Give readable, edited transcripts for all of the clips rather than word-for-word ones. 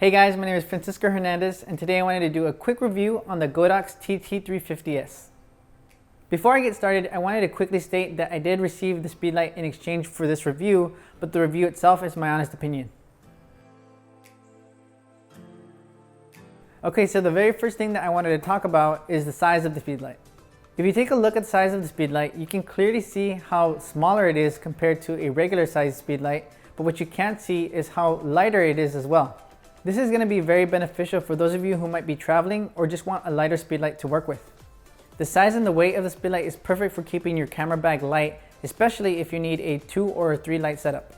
Hey guys, my name is Francisco Hernandez and today I wanted to do a quick review on the Godox TT350S. Before I get started, I wanted to quickly state that I did receive the speedlight in exchange for this review, but the review itself is my honest opinion. Okay, so the very first thing that I wanted to talk about is the size of the speedlight. If you take a look at the size of the speedlight, you can clearly see how smaller it is compared to a regular size speedlight, but what you can't see is how lighter it is as well. This is going to be very beneficial for those of you who might be traveling or just want a lighter speedlight to work with. The size and the weight of the speedlight is perfect for keeping your camera bag light, especially if you need a 2 or a 3 light setup.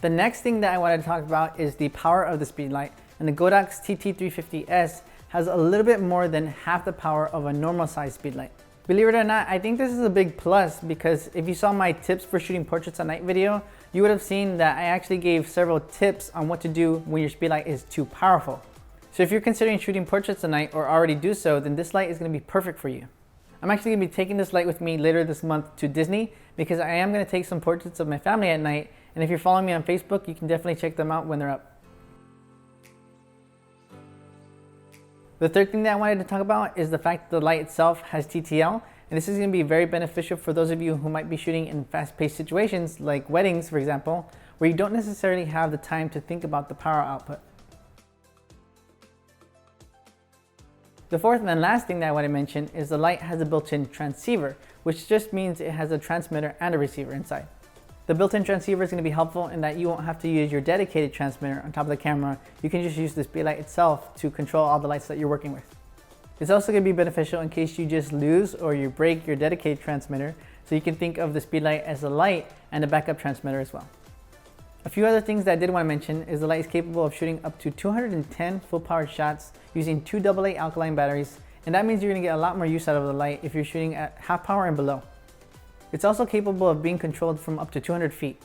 The next thing that I wanted to talk about is the power of the speedlight, and the Godox TT350S has a little bit more than half the power of a normal size speedlight. Believe it or not, I think this is a big plus because if you saw my tips for shooting portraits at night video, you would have seen that I actually gave several tips on what to do when your speedlight is too powerful. So if you're considering shooting portraits at night or already do so, then this light is going to be perfect for you. I'm actually going to be taking this light with me later this month to Disney because I am going to take some portraits of my family at night, and if you're following me on Facebook, you can definitely check them out when they're up. The third thing that I wanted to talk about is the fact that the light itself has TTL, and this is going to be very beneficial for those of you who might be shooting in fast-paced situations like weddings, for example, where you don't necessarily have the time to think about the power output. The fourth and last thing that I want to mention is the light has a built-in transceiver, which just means it has a transmitter and a receiver inside. The built-in transceiver is going to be helpful in that you won't have to use your dedicated transmitter on top of the camera. You can just use the speedlight itself to control all the lights that you're working with. It's also going to be beneficial in case you just lose or you break your dedicated transmitter, so you can think of the speedlight as a light and a backup transmitter as well. A few other things that I did want to mention is the light is capable of shooting up to 210 full-powered shots using 2 AA alkaline batteries, and that means you're going to get a lot more use out of the light if you're shooting at half power and below. It's also capable of being controlled from up to 200 feet.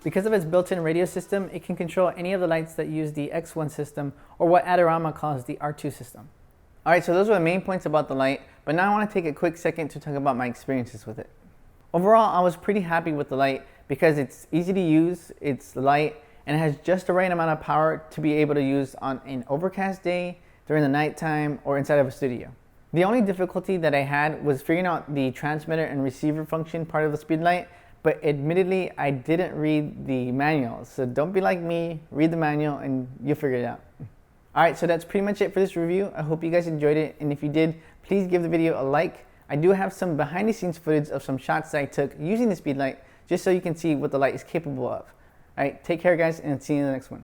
Because of its built-in radio system, it can control any of the lights that use the X1 system, or what Adorama calls the R2 system. Alright, so those were the main points about the light, but now I want to take a quick second to talk about my experiences with it. Overall, I was pretty happy with the light because it's easy to use, it's light, and it has just the right amount of power to be able to use on an overcast day, during the nighttime, or inside of a studio. The only difficulty that I had was figuring out the transmitter and receiver function part of the speedlight, but admittedly I didn't read the manual, so don't be like me, read the manual and you'll figure it out. Alright, so that's pretty much it for this review. I hope you guys enjoyed it, and if you did, please give the video a like. I do have some behind the scenes footage of some shots that I took using the speedlight, just so you can see what the light is capable of. Alright, take care guys, and see you in the next one.